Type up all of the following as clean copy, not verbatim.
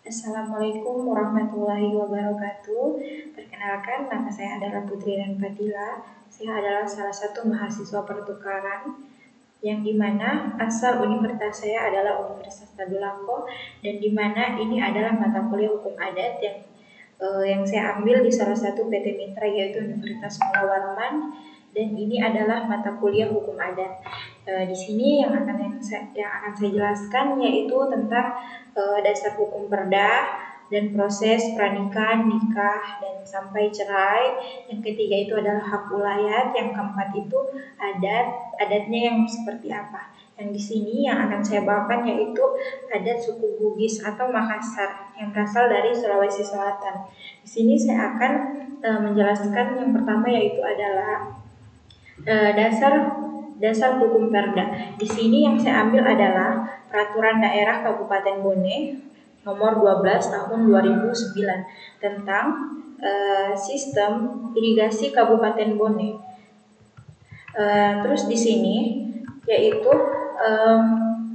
Assalamualaikum warahmatullahi wabarakatuh. Perkenalkan, nama saya adalah Putri dan Fadila. Saya adalah salah satu mahasiswa pertukaran yang dimana asal universitas saya adalah Universitas Tadulako, dan dimana ini adalah mata kuliah hukum adat yang saya ambil di salah satu PT Mitra, yaitu Universitas Mula Warman, dan ini adalah mata kuliah hukum adat. Di sini yang akan saya jelaskan yaitu tentang dasar hukum perda dan proses pernikahan, nikah, dan sampai cerai. Yang ketiga itu adalah hak ulayat. Yang keempat itu adatnya yang seperti apa. Yang di sini yang akan saya bawakan yaitu adat suku Bugis atau Makassar yang berasal dari Sulawesi Selatan. Di sini saya akan menjelaskan yang pertama yaitu adalah dasar hukum perda. Di sini yang saya ambil adalah Peraturan Daerah Kabupaten Bone nomor 12 tahun 2009 tentang sistem irigasi Kabupaten Bone. Terus di sini yaitu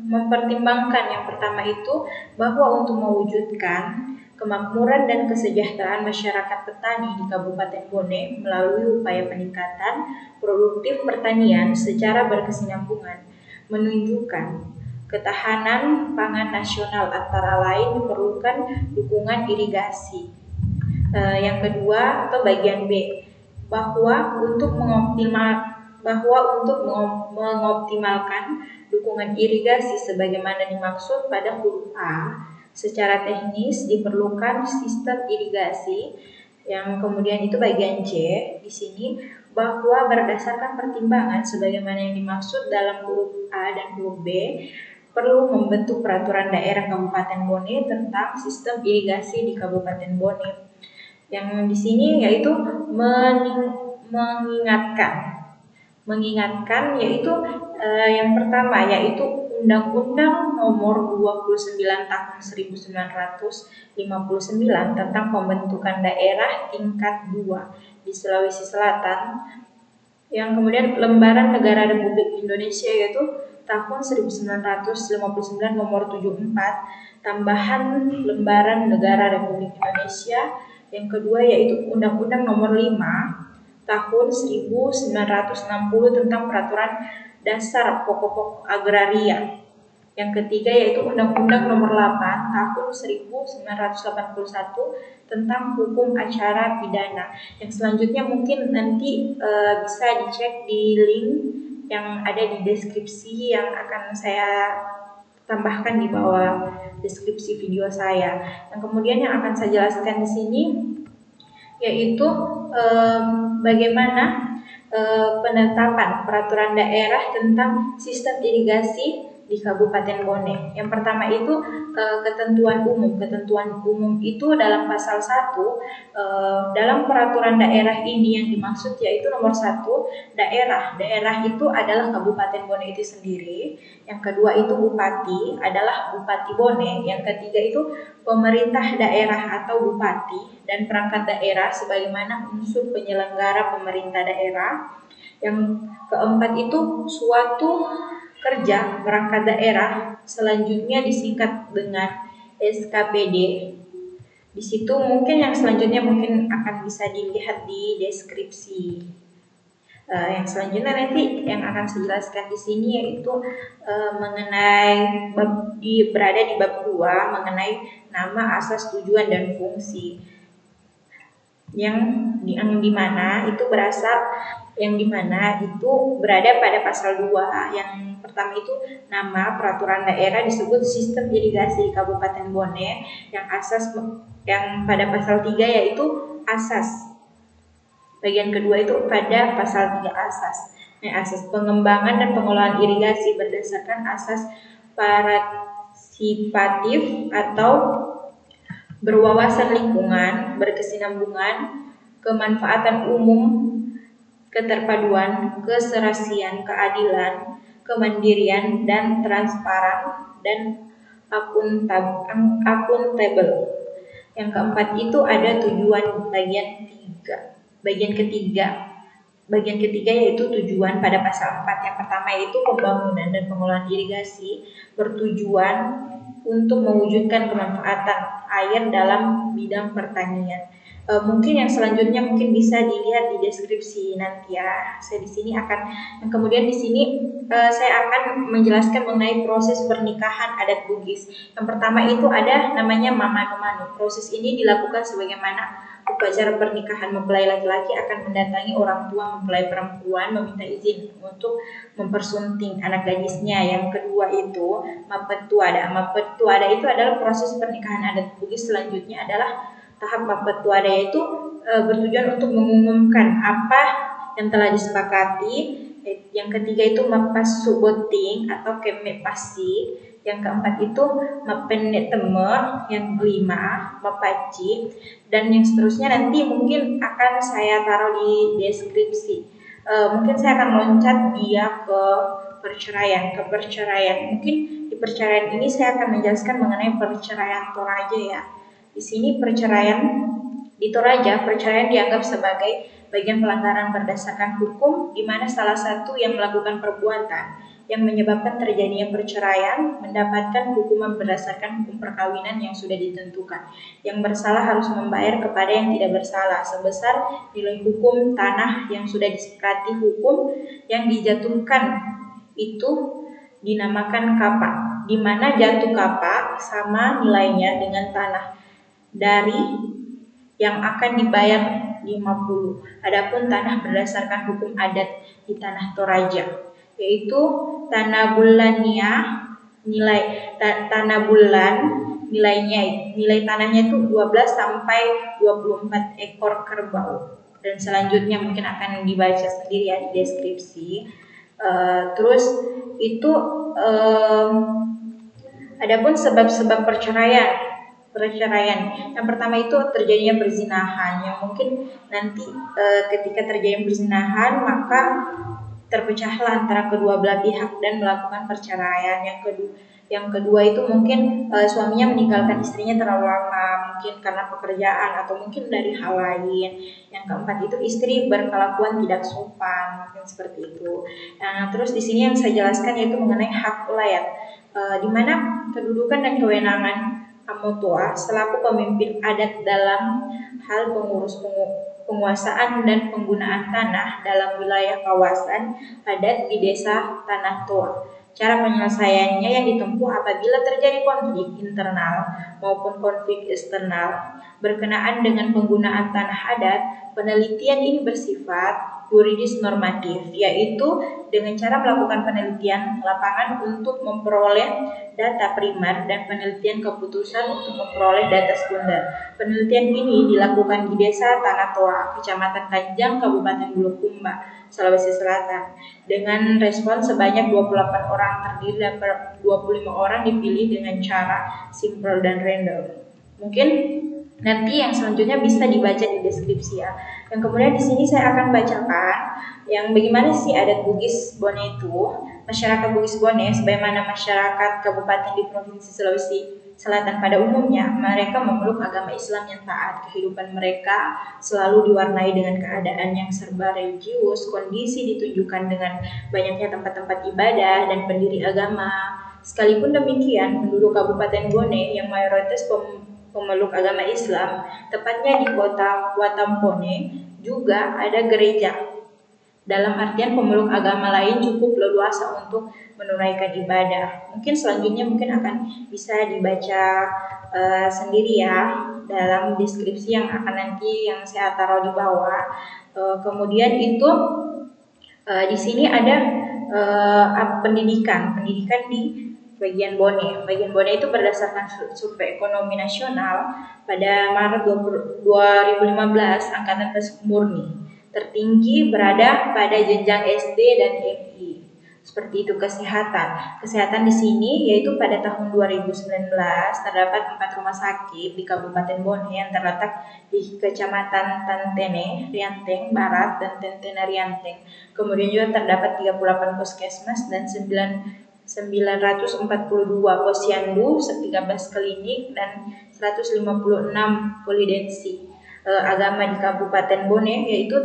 mempertimbangkan yang pertama itu bahwa untuk mewujudkan kemakmuran dan kesejahteraan masyarakat petani di Kabupaten Bone melalui upaya peningkatan produktif pertanian secara berkesinambungan, menunjukkan ketahanan pangan nasional antara lain diperlukan dukungan irigasi. Yang kedua atau bagian B, bahwa untuk mengoptimalkan dukungan irigasi sebagaimana dimaksud pada huruf A, secara teknis diperlukan sistem irigasi. Yang kemudian itu bagian C di sini, bahwa berdasarkan pertimbangan sebagaimana yang dimaksud dalam huruf A dan huruf B, perlu membentuk peraturan daerah Kabupaten Bone tentang sistem irigasi di Kabupaten Bone. Yang di sini yaitu mengingatkan yaitu yang pertama yaitu Undang-Undang Nomor 29 Tahun 1959 tentang pembentukan daerah tingkat 2 di Sulawesi Selatan, yang kemudian Lembaran Negara Republik Indonesia yaitu tahun 1959 nomor 74 tambahan Lembaran Negara Republik Indonesia. Yang kedua yaitu Undang-Undang Nomor 5 tahun 1960 tentang Peraturan Dasar Pokok Agraria. Yang ketiga yaitu Undang-Undang Nomor 8 tahun 1981 tentang Hukum Acara Pidana. Yang selanjutnya mungkin nanti bisa dicek di link yang ada di deskripsi yang akan saya tambahkan di bawah deskripsi video saya. Yang kemudian yang akan saya jelaskan di sini yaitu bagaimana penetapan peraturan daerah tentang sistem irigasi di Kabupaten Bone. Yang pertama itu ketentuan umum. Ketentuan umum itu dalam pasal 1 dalam peraturan daerah ini yang dimaksud yaitu nomor 1 daerah. Daerah itu adalah Kabupaten Bone itu sendiri. Yang kedua itu bupati adalah Bupati Bone. Yang ketiga itu pemerintah daerah atau bupati dan perangkat daerah sebagaimana unsur penyelenggara pemerintah daerah. Yang keempat itu suatu kerja perangkat daerah, selanjutnya disingkat dengan SKPD. Di situ mungkin yang selanjutnya mungkin akan bisa dilihat di deskripsi. Yang selanjutnya nanti yang akan saya jelaskan di sini yaitu mengenai berada di bab 2 mengenai nama, asas, tujuan, dan fungsi. Yang dimana itu berada pada pasal 2. Yang pertama itu nama peraturan daerah disebut sistem irigasi Kabupaten Bone. Yang pada pasal 3 yaitu asas. Bagian kedua itu pada pasal 3 asas. Asas pengembangan dan pengelolaan irigasi berdasarkan asas partisipatif atau berwawasan lingkungan, berkesinambungan, kemanfaatan umum, keterpaduan, keserasian, keadilan, kemandirian, dan transparan, dan akuntabel. Yang keempat itu ada tujuan bagian ketiga yaitu tujuan pada pasal 4. Yang pertama yaitu pembangunan dan pengelolaan irigasi bertujuan untuk mewujudkan kemanfaatan air dalam bidang pertanian. Mungkin yang selanjutnya mungkin bisa dilihat di deskripsi nanti ya. Saya di sini akan, kemudian di sini saya akan menjelaskan mengenai proses pernikahan adat Bugis. Yang pertama itu ada namanya mamanu-manu. Proses ini dilakukan sebagaimana upacara pernikahan. Mempelai laki-laki akan mendatangi orang tua mempelai perempuan meminta izin untuk mempersunting anak gadisnya. Yang kedua itu mapetuada. Mapetuada itu adalah proses pernikahan adat Bugis. Selanjutnya adalah tahap mapetuada, yaitu bertujuan untuk mengumumkan apa yang telah disepakati. Yang ketiga itu mapasuboting atau kemepasi. Yang keempat itu mapeneteme. Yang kelima mapaci, dan yang seterusnya nanti mungkin akan saya taruh di deskripsi. Mungkin saya akan loncat dia ke perceraian. Mungkin di perceraian ini saya akan menjelaskan mengenai perceraian Toraja ya. Di sini di Toraja, perceraian dianggap sebagai bagian pelanggaran berdasarkan hukum, di mana salah satu yang melakukan perbuatan yang menyebabkan terjadinya perceraian mendapatkan hukuman berdasarkan hukum perkawinan yang sudah ditentukan. Yang bersalah harus membayar kepada yang tidak bersalah sebesar nilai hukum tanah yang sudah disepakati. Hukum yang dijatuhkan itu dinamakan kapa, di mana jatuh kapa sama nilainya dengan tanah dari yang akan dibayar 50. Adapun tanah berdasarkan hukum adat di tanah Toraja, yaitu tanah bulannya, tanah bulan nilai tanahnya itu 12 sampai 24 ekor kerbau. Dan selanjutnya mungkin akan dibaca sendiri ya di deskripsi. Terus itu adapun sebab-sebab perceraian. Yang pertama itu terjadinya perzinahan, yang mungkin nanti ketika terjadi perzinahan maka terpecahlah antara kedua belah pihak dan melakukan perceraian. Yang kedua itu mungkin suaminya meninggalkan istrinya terlalu lama, mungkin karena pekerjaan atau mungkin dari hal lain. Yang keempat itu istri berkelakuan tidak sopan, mungkin seperti itu. Nah, terus di sini yang saya jelaskan yaitu mengenai hak ulayat, di mana kedudukan dan kewenangan Amotoa selaku pemimpin adat dalam hal penguasaan dan penggunaan tanah dalam wilayah kawasan adat di desa Tanah Toa. Cara penyelesaiannya yang ditempuh apabila terjadi konflik internal maupun konflik eksternal berkenaan dengan penggunaan tanah adat. Penelitian ini bersifat yuridis normatif, yaitu dengan cara melakukan penelitian lapangan untuk memperoleh data primer dan penelitian keputusan untuk memperoleh data sekunder. Penelitian ini dilakukan di Desa Tanah Toa, Kecamatan Kanjang, Kabupaten Bulukumba, Sulawesi Selatan, dengan respon sebanyak 28 orang, terdiri dari 25 orang dipilih dengan cara simple dan random. Mungkin nanti yang selanjutnya bisa dibaca di deskripsi ya. Yang kemudian di sini saya akan bacakan yang bagaimana sih adat Bugis Bone itu. Masyarakat Bugis Bone sebagaimana masyarakat kabupaten di Provinsi Sulawesi Selatan pada umumnya, mereka memeluk agama Islam yang taat. Kehidupan mereka selalu diwarnai dengan keadaan yang serba religius. Kondisi ditunjukkan dengan banyaknya tempat-tempat ibadah dan pendiri agama. Sekalipun demikian, penduduk Kabupaten Bone yang mayoritas pemeluk agama Islam, tepatnya di kota Watampone, juga ada gereja. Dalam artian pemeluk agama lain cukup leluasa untuk menunaikan ibadah. Mungkin selanjutnya mungkin akan bisa dibaca sendiri ya dalam deskripsi yang akan nanti yang saya taruh di bawah. Kemudian itu di sini ada pendidikan di bagian Bone. Bagian Bone itu berdasarkan survei ekonomi nasional pada Maret 2015, angkatan tes murni tertinggi berada pada jenjang SD dan MI. Seperti itu. Kesehatan di sini yaitu pada tahun 2019 terdapat 4 rumah sakit di Kabupaten Bone yang terletak di Kecamatan Tantene, Rianteng Barat dan Tentene Rianteng. Kemudian juga terdapat 38 puskesmas dan 942 posyandu, 13 klinik dan 156 polidensi agama di Kabupaten Bone, yaitu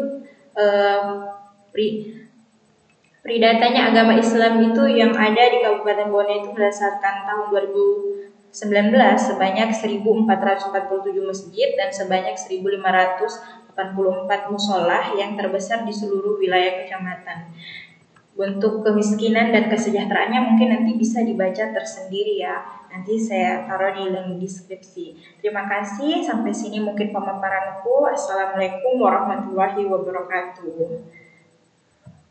pridatanya agama Islam itu yang ada di Kabupaten Bone itu berdasarkan tahun sebanyak 1.447 masjid dan sebanyak 1.584 musola yang terbesar di seluruh wilayah kecamatan. Untuk kemiskinan dan kesejahteraannya mungkin nanti bisa dibaca tersendiri ya. Nanti saya taruh di link deskripsi. Terima kasih, sampai sini mungkin pemaparanku. Assalamualaikum warahmatullahi wabarakatuh.